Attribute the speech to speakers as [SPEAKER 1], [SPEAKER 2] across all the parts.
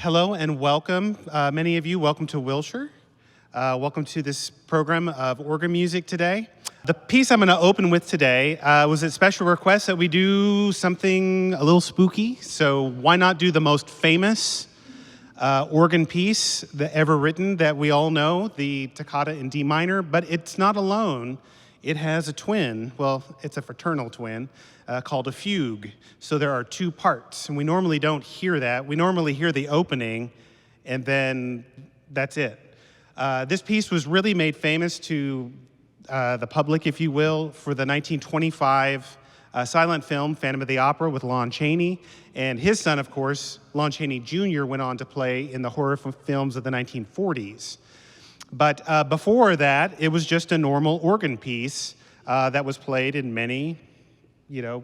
[SPEAKER 1] Hello and welcome. Many of you, welcome to Wilshire. Welcome to this program of organ music today. The piece I'm going to open with today was a special request that we do something a little spooky. So why not do the most famous organ piece that ever written that we all know, the Toccata in D minor, but it's not alone. It has a twin, well, it's a fraternal twin, called a fugue. So there are two parts, and we normally don't hear that. We normally hear the opening, and then that's it. This piece was really made famous to the public, if you will, for the 1925 silent film, Phantom of the Opera, with Lon Chaney. And his son, of course, Lon Chaney Jr., went on to play in the horror films of the 1940s. But before that, it was just a normal organ piece that was played in many,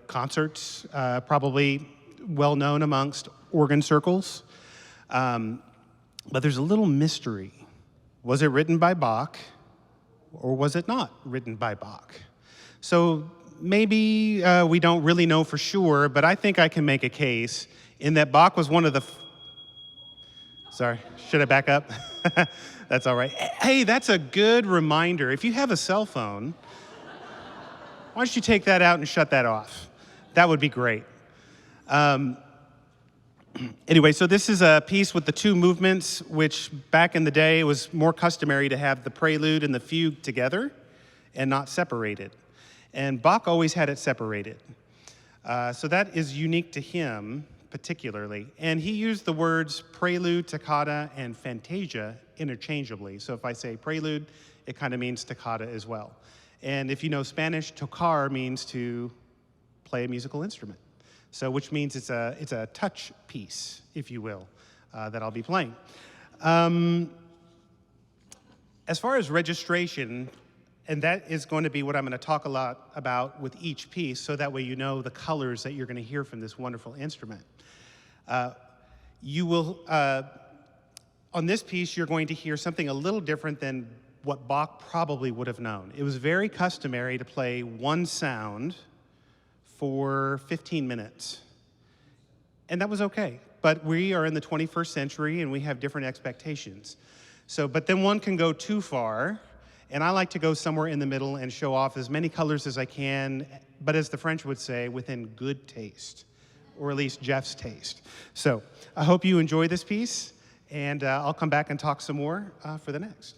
[SPEAKER 1] concerts, probably well known amongst organ circles. But there's a little mystery. Was it written by Bach, or was it not written by Bach? So maybe we don't really know for sure, but I think I can make a case in that Bach was one of the... Sorry, should I back up? That's all right. Hey, that's a good reminder. If you have a cell phone, why don't you take that out and shut that off? That would be great. Anyway, so this is a piece with the two movements, which back in the day it was more customary to have the prelude and the fugue together and not separated. And Bach always had it separated. So that is unique to him particularly. And he used the words prelude, toccata, and fantasia interchangeably. So if I say prelude, it kind of means toccata as well. And if you know Spanish, tocar means to play a musical instrument. So which means it's a touch piece, if you will, that I'll be playing. As far as registration, and that is going to be what I'm going to talk a lot about with each piece, so that way you know the colors that you're going to hear from this wonderful instrument. You will, on this piece, you're going to hear something a little different than what Bach probably would have known. It was very customary to play one sound for 15 minutes. And that was okay. But we are in the 21st century and we have different expectations. So, but then one can go too far, and I like to go somewhere in the middle and show off as many colors as I can, but as the French would say, within good taste, or at least Jeff's taste. So I hope you enjoy this piece, and I'll come back and talk some more for the next.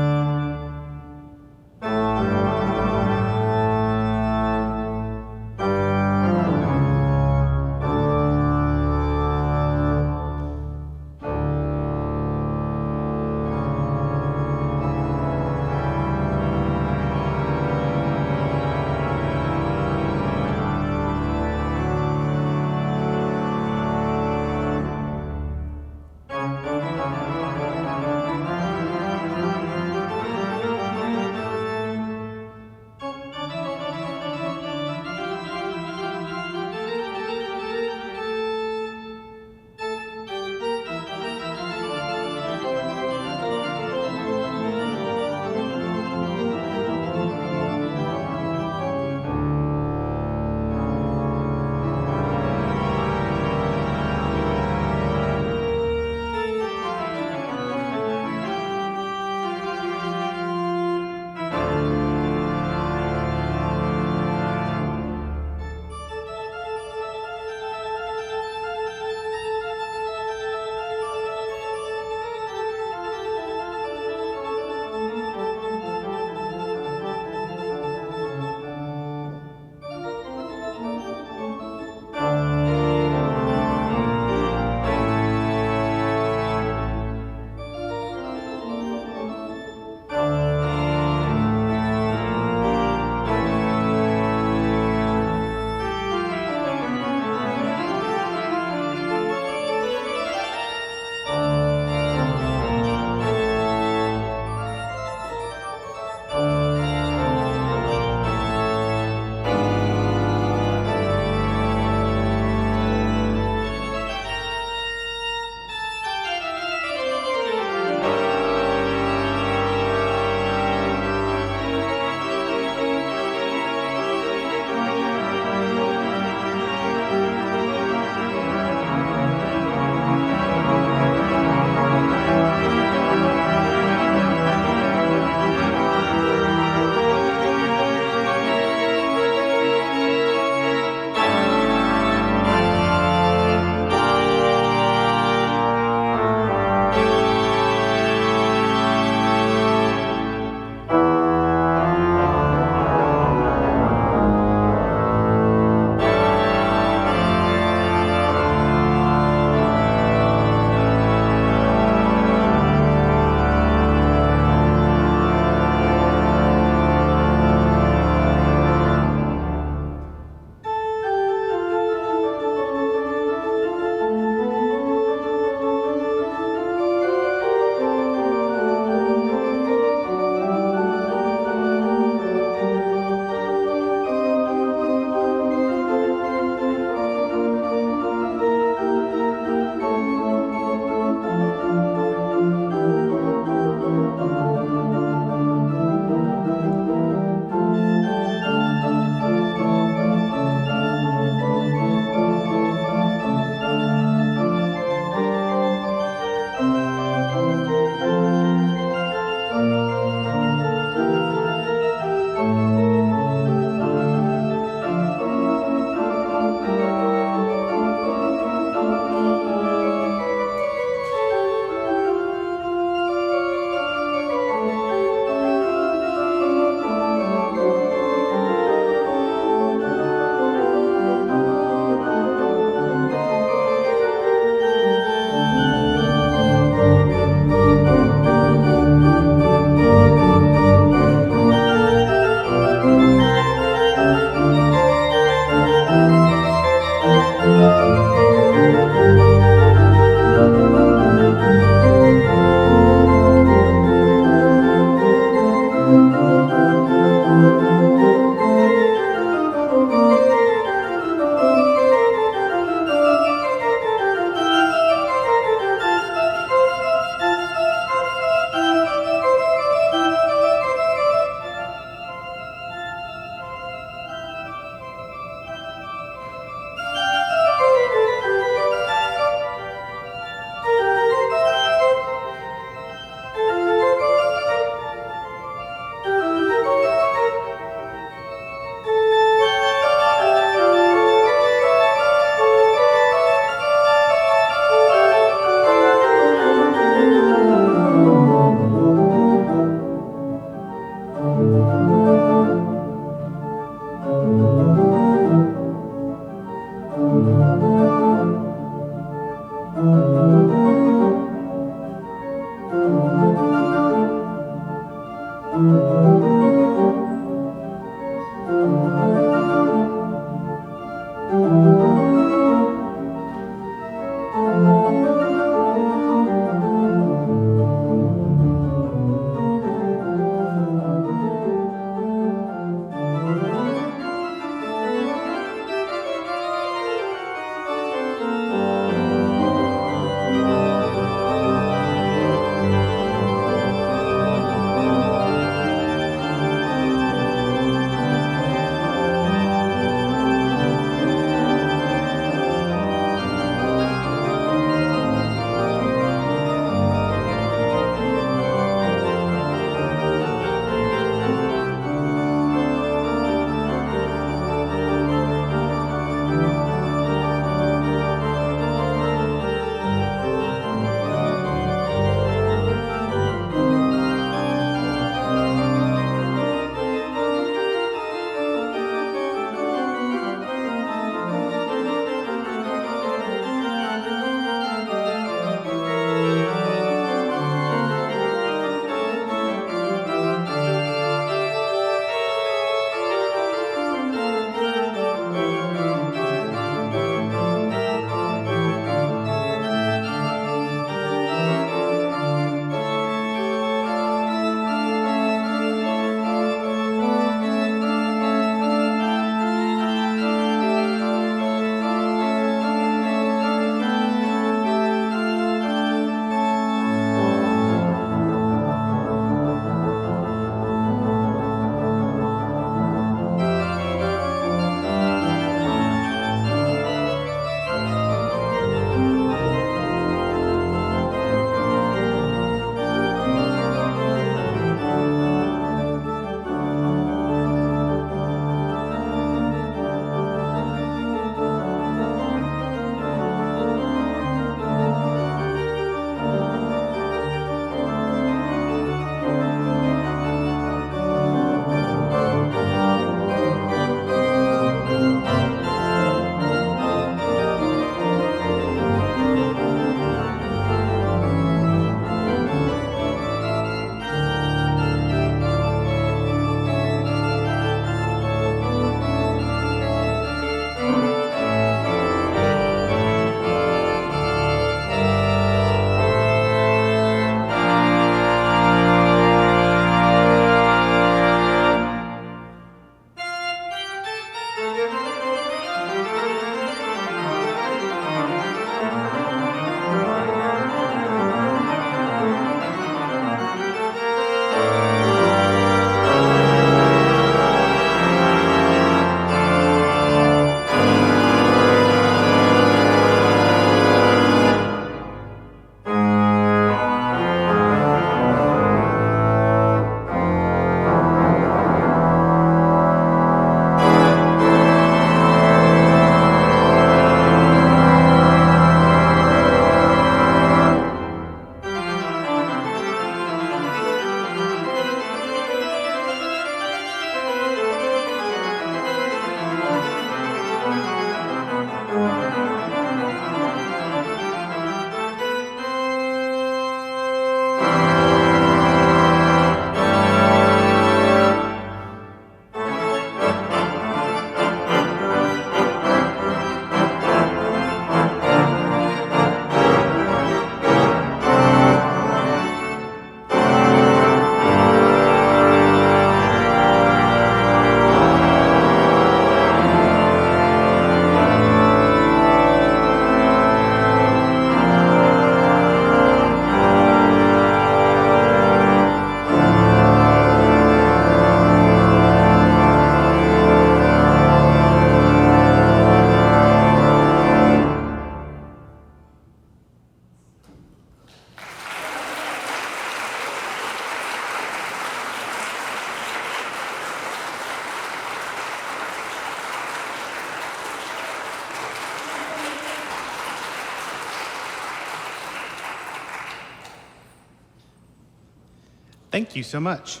[SPEAKER 1] Thank you so much.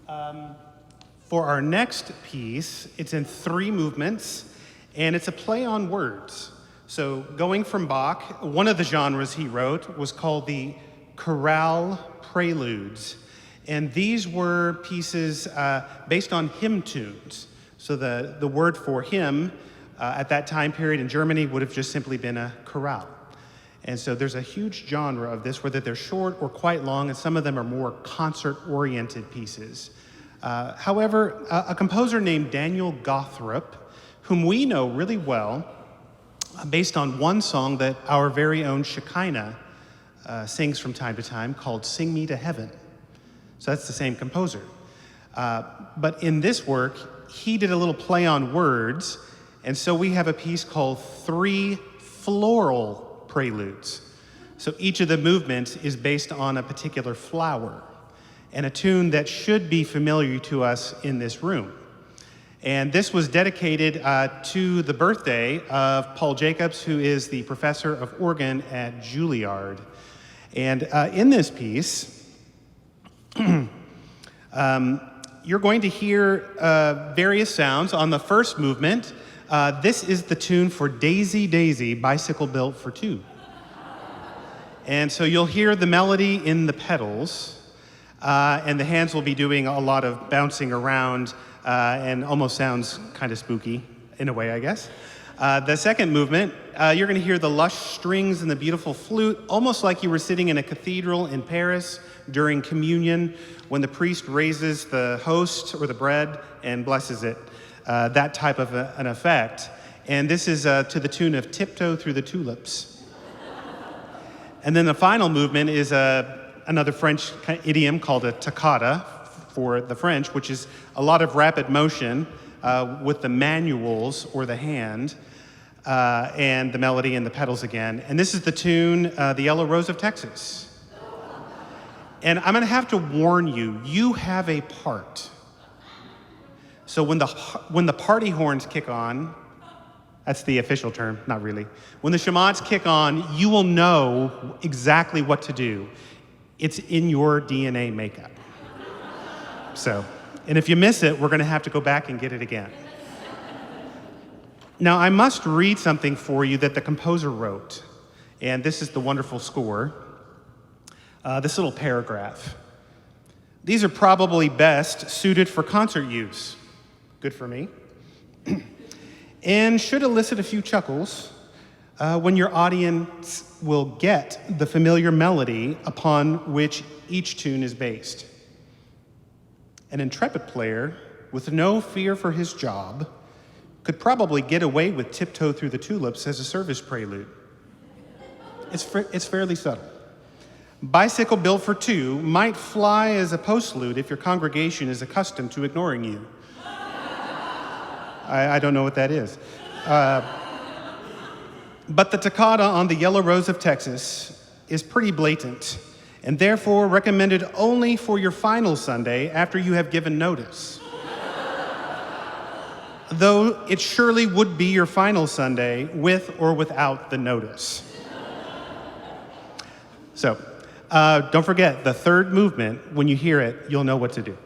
[SPEAKER 1] For our next piece, it's in 3 movements, And it's a play on words. So going from Bach, one of the genres he wrote was called the chorale Preludes. And these were pieces based on hymn tunes. So the word for hymn at that time period in Germany would have just simply been a chorale. And so there's a huge genre of this, whether they're short or quite long, and some of them are more concert-oriented pieces. However, a composer named Daniel Gawthrop, whom we know really well, based on one song that our very own Shekinah sings from time to time called Sing Me to Heaven. So that's the same composer. But in this work, he did a little play on words, and so we have a piece called 3 Floral Preludes. So each of the movements is based on a particular flower, and a tune that should be familiar to us in this room. And this was dedicated to the birthday of Paul Jacobs, who is the professor of organ at Juilliard. And in this piece, you're going to hear various sounds. On the first movement, this is the tune for Daisy Daisy, Bicycle Built for Two. And so you'll hear the melody in the pedals, and the hands will be doing a lot of bouncing around, and almost sounds kind of spooky in a way, I guess. The second movement, you're going to hear the lush strings and the beautiful flute, almost like you were sitting in a cathedral in Paris during communion when the priest raises the host or the bread and blesses it. That type of an effect. And this is to the tune of Tiptoe Through the Tulips. And then the final movement is another French idiom called a toccata for the French, which is a lot of rapid motion with the manuals or the hand and the melody and the pedals again. And this is the tune, The Yellow Rose of Texas. And I'm going to have to warn you, you have a part. So when the party horns kick on, that's the official term, not really. When the shamans kick on, you will know exactly what to do. It's in your DNA makeup. So, and if you miss it, we're going to have to go back and get it again. Now, I must read something for you that the composer wrote, and this is the wonderful score. This little paragraph. These are probably best suited for concert use. Good for me. And should elicit a few chuckles when your audience will get the familiar melody upon which each tune is based. An intrepid player with no fear for his job could probably get away with Tiptoe Through the Tulips as a service prelude. It's fairly subtle. Bicycle Built for Two might fly as a postlude if your congregation is accustomed to ignoring you. I don't know what that is. But the toccata on the Yellow Rose of Texas is pretty blatant, and therefore recommended only for your final Sunday after you have given notice. Though it surely would be your final Sunday with or without the notice. So, don't forget, the third movement, when you hear it, you'll know what to do.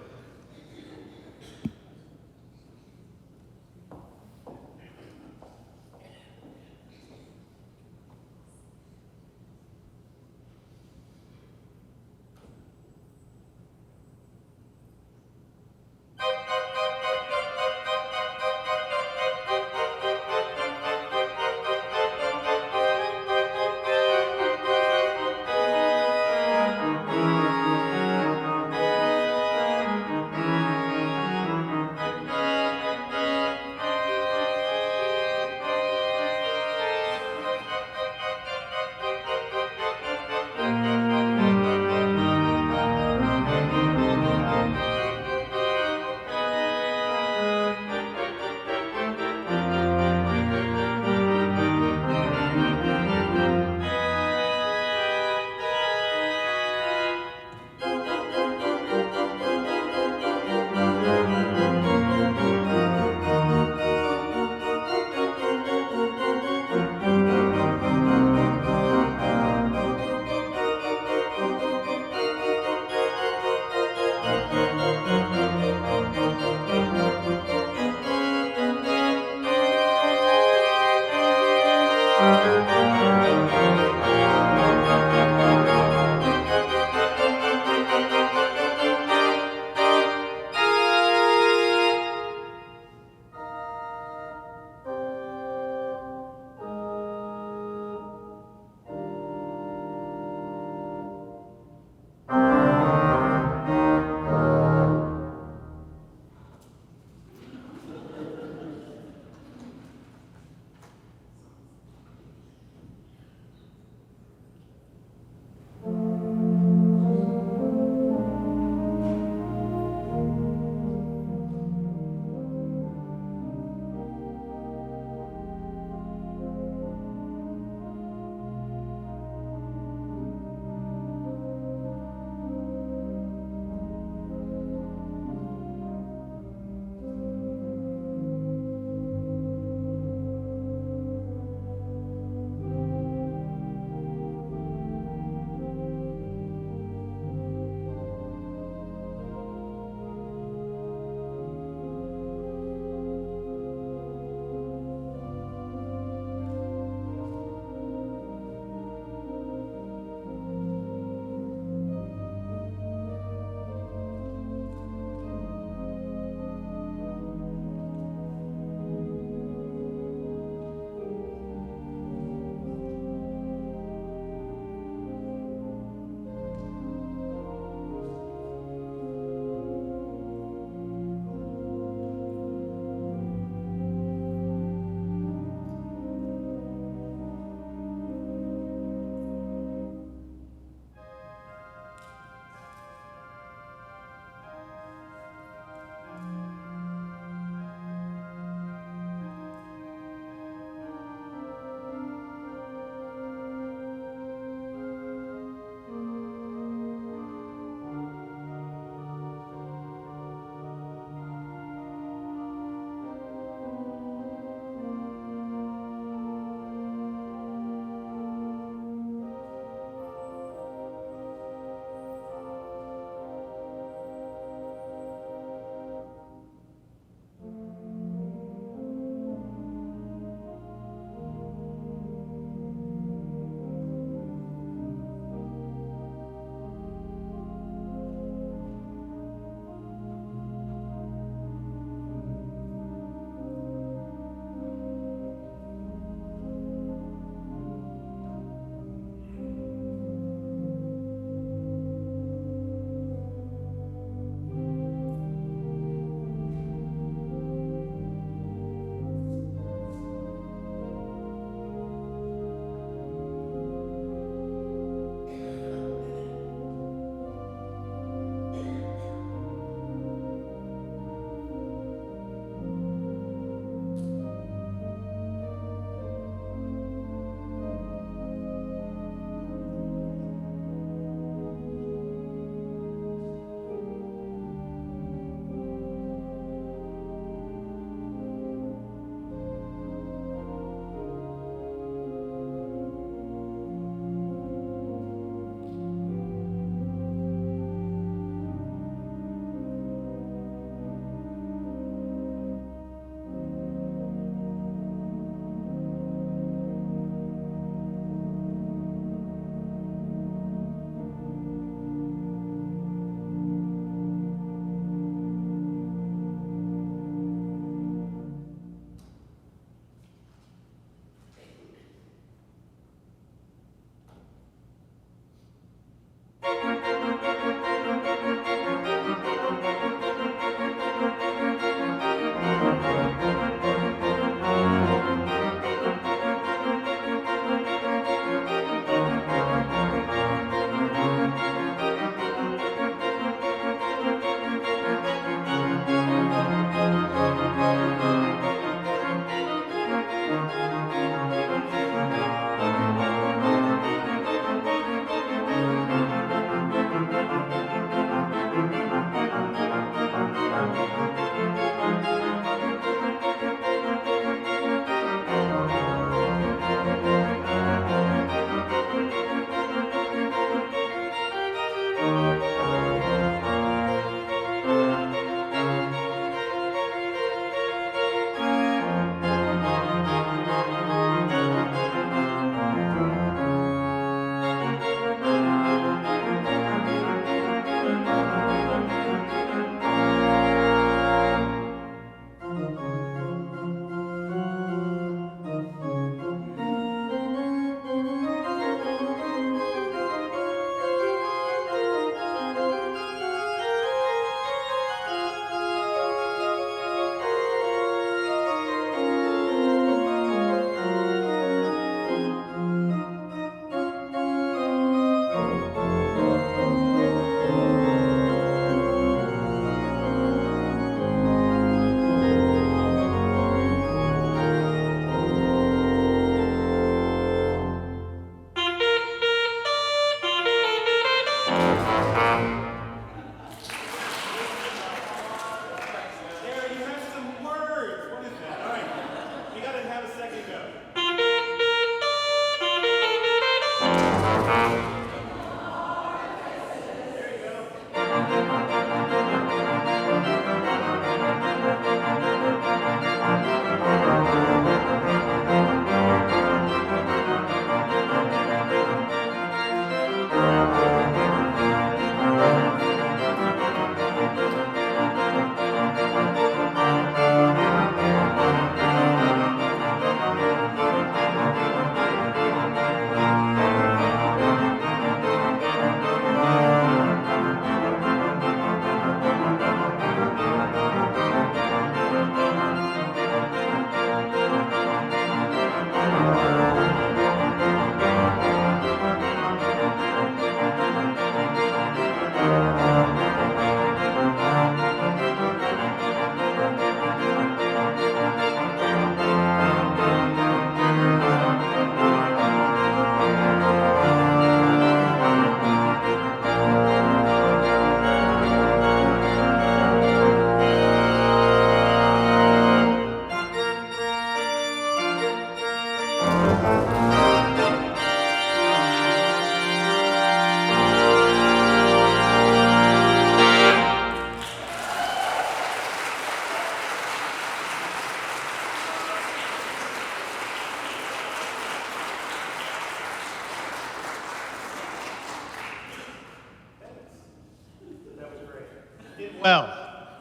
[SPEAKER 1] well.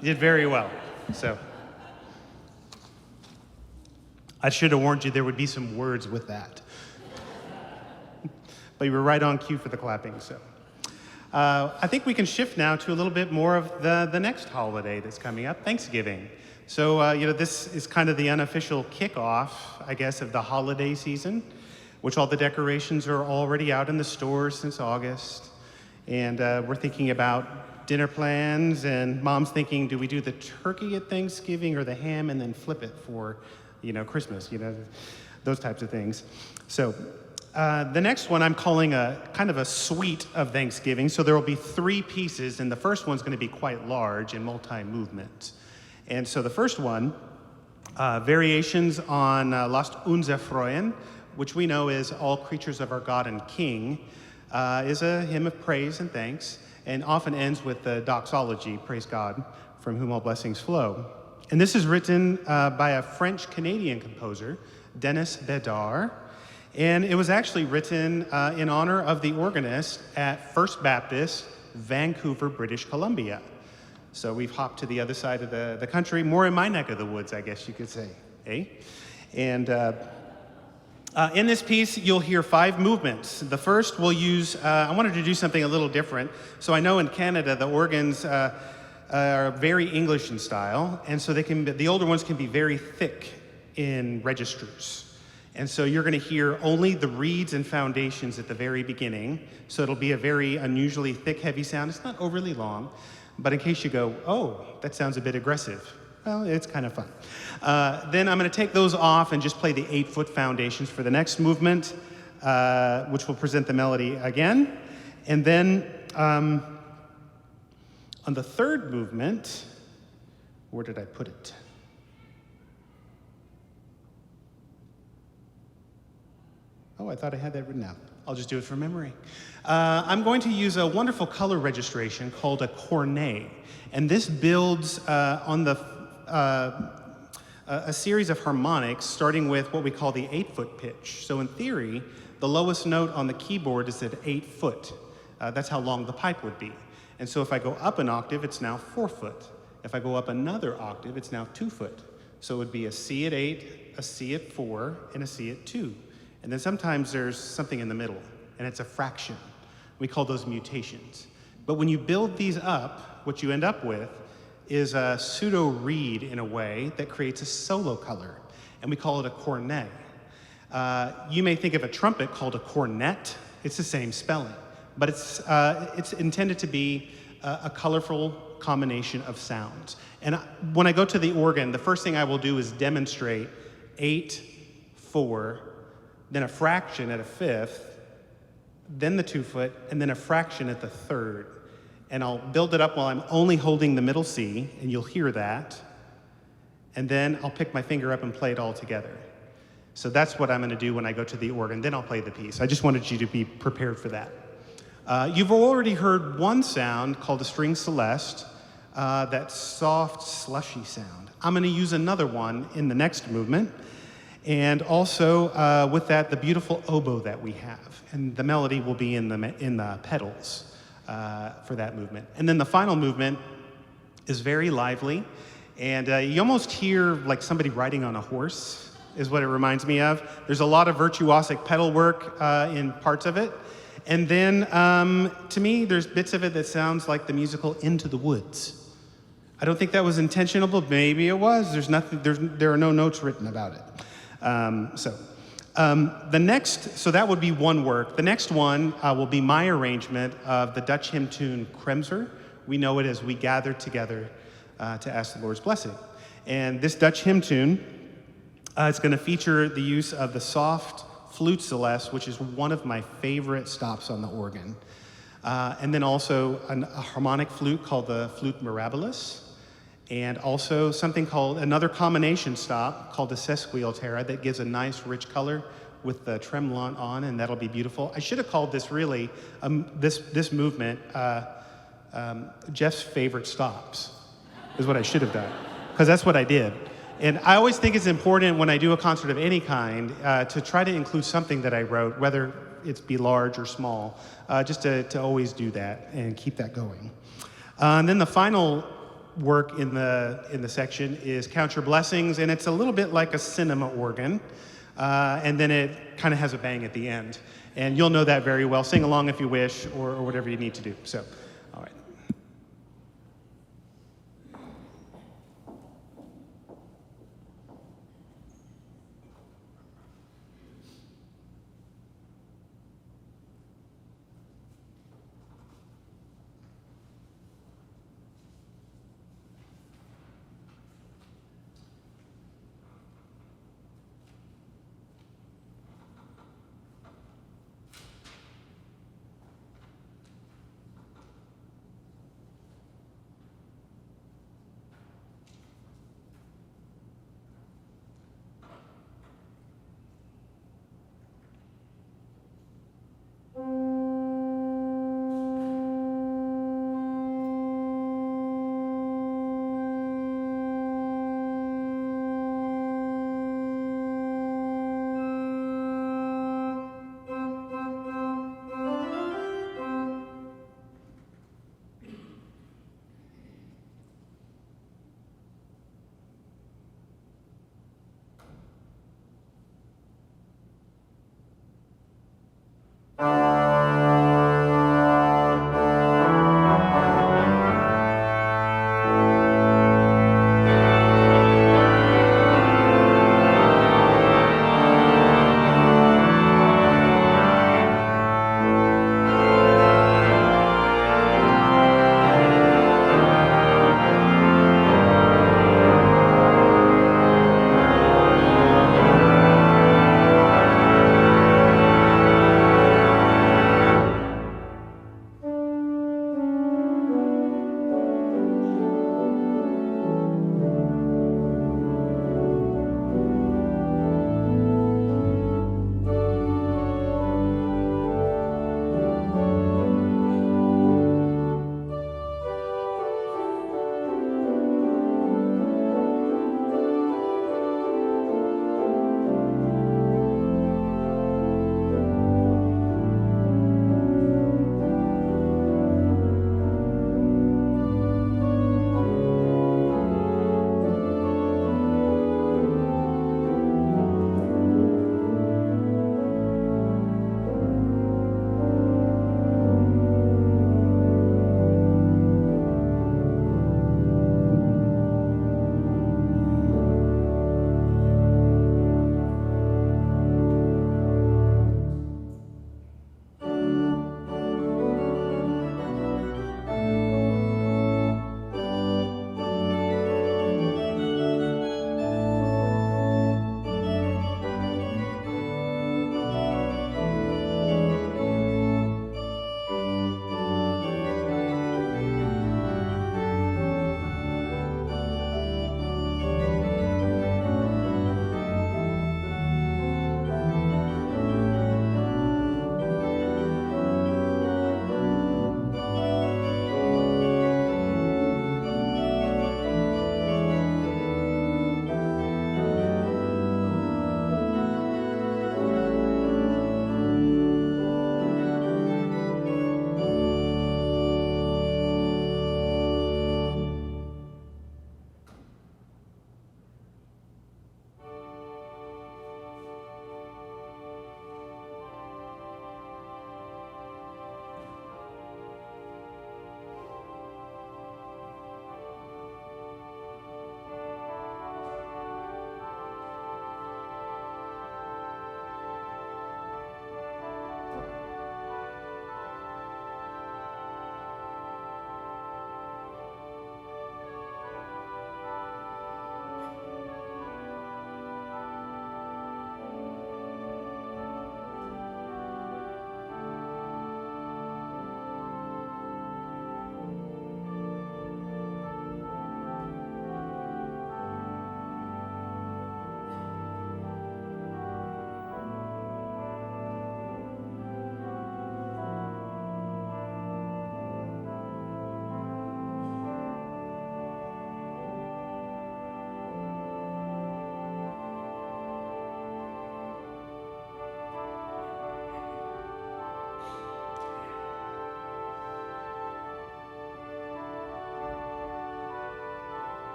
[SPEAKER 1] You did very well. So I should have warned you there would be some words with that. But you were right on cue for the clapping, so. I think we can shift now to a little bit more of the next holiday that's coming up, Thanksgiving. So, this is kind of the unofficial kickoff, I guess, of the holiday season, which all the decorations are already out in the stores since August. And we're thinking about dinner plans, and Mom's thinking, do we do the turkey at Thanksgiving or the ham and then flip it for, Christmas, those types of things. So the next one I'm calling a kind of a suite of Thanksgiving. So there will be 3 pieces, and the first one's going to be quite large and multi-movement. And so the first one, variations on Lasst, erfreuen, which we know is All Creatures of Our God and King, is a hymn of praise and thanks, and often ends with the doxology, praise God, from whom all blessings flow. And this is written by a French-Canadian composer, Denis Bédard, and it was actually written in honor of the organist at First Baptist, Vancouver, British Columbia. So we've hopped to the other side of the country, more in my neck of the woods, I guess you could say, eh? And in this piece, you'll hear 5 movements. The first we'll use, I wanted to do something a little different. So I know in Canada, the organs are very English in style, and so the older ones can be very thick in registers. And so you're going to hear only the reeds and foundations at the very beginning. So it'll be a very unusually thick, heavy sound. It's not overly long. But in case you go, oh, that sounds a bit aggressive, well, it's kind of fun. Then I'm going to take those off and just play the 8-foot foundations for the next movement, which will present the melody again. And then on the third movement, where did I put it? Oh, I thought I had that written out. I'll just do it from memory. I'm going to use a wonderful color registration called a cornet. And this builds on a series of harmonics, starting with what we call the 8-foot pitch. So in theory, the lowest note on the keyboard is at 8 foot. That's how long the pipe would be. And so if I go up an octave, it's now 4 foot. If I go up another octave, it's now 2 foot. So it would be a C at 8, a C at 4, and a C at 2. And then sometimes there's something in the middle, and it's a fraction. We call those mutations. But when you build these up, what you end up with is a pseudo-reed in a way that creates a solo color, and we call it a cornet. You may think of a trumpet called a cornet. It's the same spelling, but it's intended to be a colorful combination of sounds. And when I go to the organ, the first thing I will do is demonstrate 8, 4, then a fraction at a 5th, then the 2 foot, and then a fraction at the 3rd. And I'll build it up while I'm only holding the middle C, and you'll hear that. And then I'll pick my finger up and play it all together. So that's what I'm going to do when I go to the organ. Then I'll play the piece. I just wanted you to be prepared for that. You've already heard one sound called a string celeste, that soft, slushy sound. I'm going to use another one in the next movement. And also, with that, the beautiful oboe that we have. And the melody will be in the pedals for that movement. And then the final movement is very lively. And you almost hear like somebody riding on a horse, is what it reminds me of. There's a lot of virtuosic pedal work in parts of it. And then, to me, there's bits of it that sounds like the musical Into the Woods. I don't think that was intentional, but maybe it was. There are no notes written about it. So that would be one work. The next one will be my arrangement of the Dutch hymn tune Kremser. We know it as We Gather Together to Ask the Lord's Blessing. And this Dutch hymn tune, it's going to feature the use of the soft flute celeste, which is one of my favorite stops on the organ. And then also a harmonic flute called the flute mirabilis. And also something called, another combination stop called the sesquialtera that gives a nice rich color with the tremolant on, and that'll be beautiful. I should have called this really, this movement, Jeff's favorite stops, is what I should have done, because that's what I did. And I always think it's important when I do a concert of any kind to try to include something that I wrote, whether it's be large or small, just to always do that and keep that going. And then the final work in the section is Count Your Blessings, and it's a little bit like a cinema organ, and then it kind of has a bang at the end. And you'll know that very well. Sing along if you wish, or whatever you need to do. So, all right.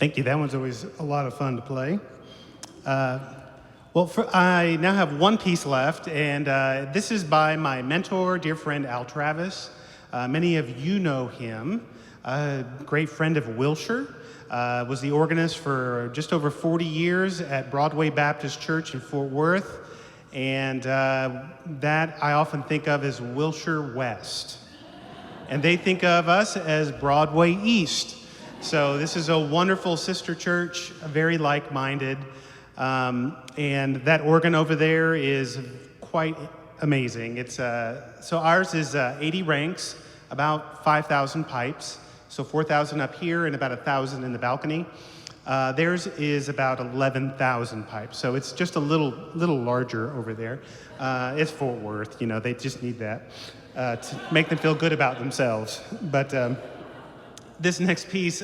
[SPEAKER 1] Thank you. That one's always a lot of fun to play. I now have one piece left, and this is by my mentor, dear friend Al Travis. Many of you know him, a great friend of Wilshire. Was the organist for just over 40 years at Broadway Baptist Church in Fort Worth, and that I often think of as Wilshire West. And they think of us as Broadway East. So this is a wonderful sister church, very like-minded. And that organ over there is quite amazing. It's so ours is 80 ranks, about 5,000 pipes. So 4,000 up here and about 1,000 in the balcony. Theirs is about 11,000 pipes. So it's just a little larger over there. It's Fort Worth, you know, they just need that to make them feel good about themselves. But this next piece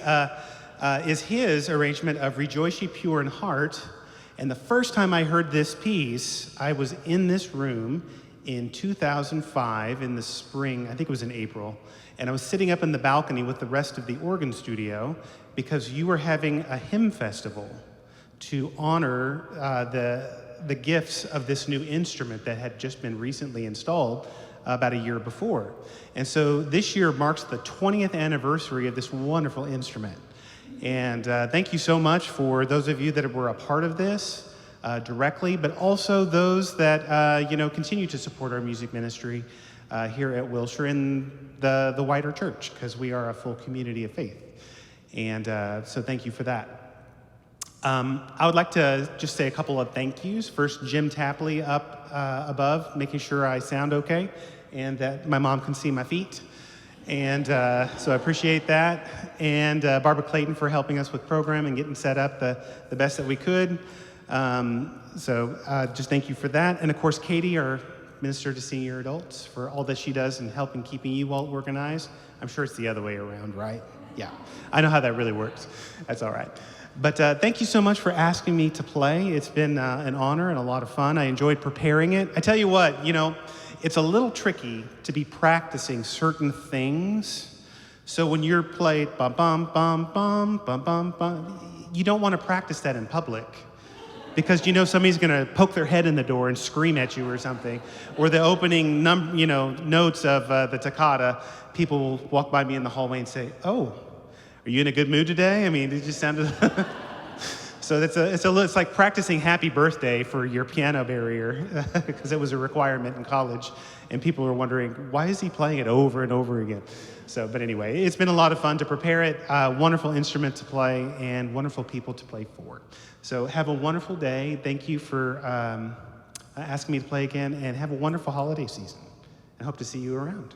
[SPEAKER 1] is his arrangement of Rejoice Ye Pure in Heart. And the first time I heard this piece, I was in this room in 2005 in the spring, I think it was in April, and I was sitting up in the balcony with the rest of the organ studio because you were having a hymn festival to honor the gifts of this new instrument that had just been recently installed about a year before. And so this year marks the 20th anniversary of this wonderful instrument. And thank you so much for those of you that were a part of this directly, but also those that continue to support our music ministry here at Wilshire and the wider church, because we are a full community of faith. And so thank you for that. I would like to just say a couple of thank yous. First, Jim Tapley up above, making sure I sound okay and that my mom can see my feet. And so I appreciate that. And Barbara Clayton for helping us with program and getting set up the best that we could. So just thank you for that. And of course, Katie, our Minister to Senior Adults, for all that she does in helping keeping you all organized. I'm sure it's the other way around, right? Yeah, I know how that really works. That's all right. But thank you so much for asking me to play. It's been an honor and a lot of fun. I enjoyed preparing it. I tell you what, it's a little tricky to be practicing certain things. So when you're played bum bum bum bum bum bum bum, you don't want to practice that in public because somebody's going to poke their head in the door and scream at you or something. Or the opening notes of the Toccata, people will walk by me in the hallway and say, "Oh, are you in a good mood today?" I mean, it just sounded. So it's like practicing Happy Birthday for your piano barrier because it was a requirement in college, and people were wondering, why is he playing it over and over again? So, but anyway, it's been a lot of fun to prepare it, wonderful instrument to play, and wonderful people to play for. So have a wonderful day. Thank you for asking me to play again, and have a wonderful holiday season. I hope to see you around.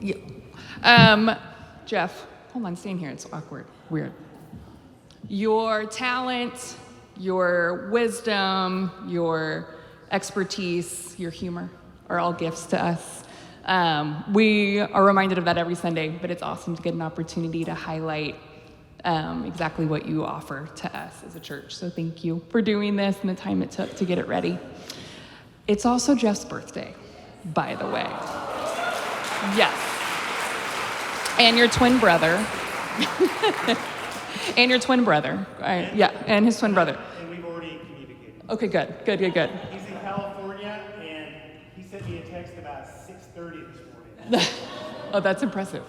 [SPEAKER 2] Yeah. Jeff, hold on, stand here. It's awkward, weird. Your talent, your wisdom, your expertise, your humor are all gifts to us. We are reminded of that every Sunday, but it's awesome to get an opportunity to highlight exactly what you offer to us as a church. So thank you for doing this and the time it took to get it ready. It's also Jeff's birthday, by the way. Yes. And your twin brother. And your twin brother. Yeah, and his twin brother.
[SPEAKER 1] And we've already communicated.
[SPEAKER 2] Okay, good.
[SPEAKER 1] He's in California, and he sent me a text about 6:30 this morning.
[SPEAKER 2] Oh, that's impressive.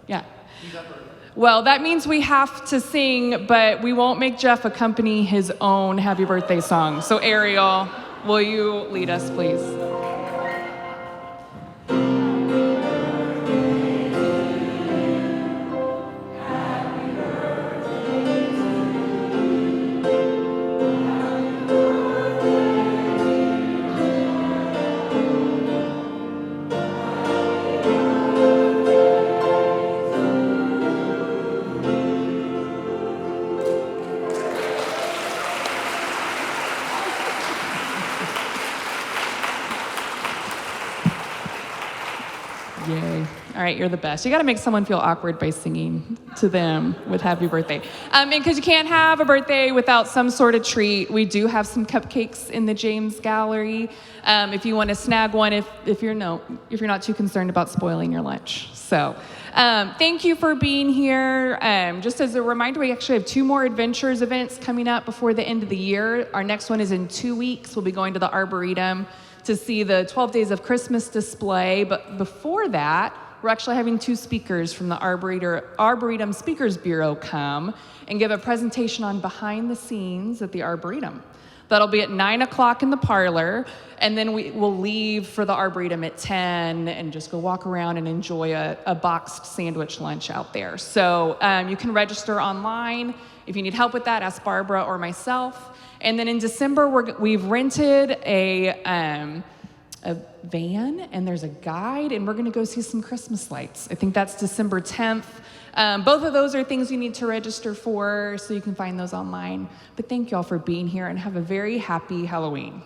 [SPEAKER 2] Yeah.
[SPEAKER 1] He's up early.
[SPEAKER 2] Well, that means we have to sing, but we won't make Jeff accompany his own happy birthday song. So Ariel, will you lead us, please? Yay. All right, you're the best. You got to make someone feel awkward by singing to them with happy birthday. And because you can't have a birthday without some sort of treat, we do have some cupcakes in the James Gallery. If you want to snag one, if you're not too concerned about spoiling your lunch. So thank you for being here. Just as a reminder, we actually have 2 more Adventures events coming up before the end of the year. Our next one is in 2 weeks. We'll be going to the Arboretum to see the 12 Days of Christmas display. But before that, we're actually having 2 speakers from the Arboretum Speakers Bureau come and give a presentation on behind the scenes at the Arboretum. That'll be at 9 o'clock in the parlor, and then we will leave for the Arboretum at 10 and just go walk around and enjoy a boxed sandwich lunch out there. So you can register online. If you need help with that, ask Barbara or myself. And then in December, we've rented a van, and there's a guide, and we're going to go see some Christmas lights. I think that's December 10th. Both of those are things you need to register for, so you can find those online. But thank you all for being here, and have a very happy Halloween.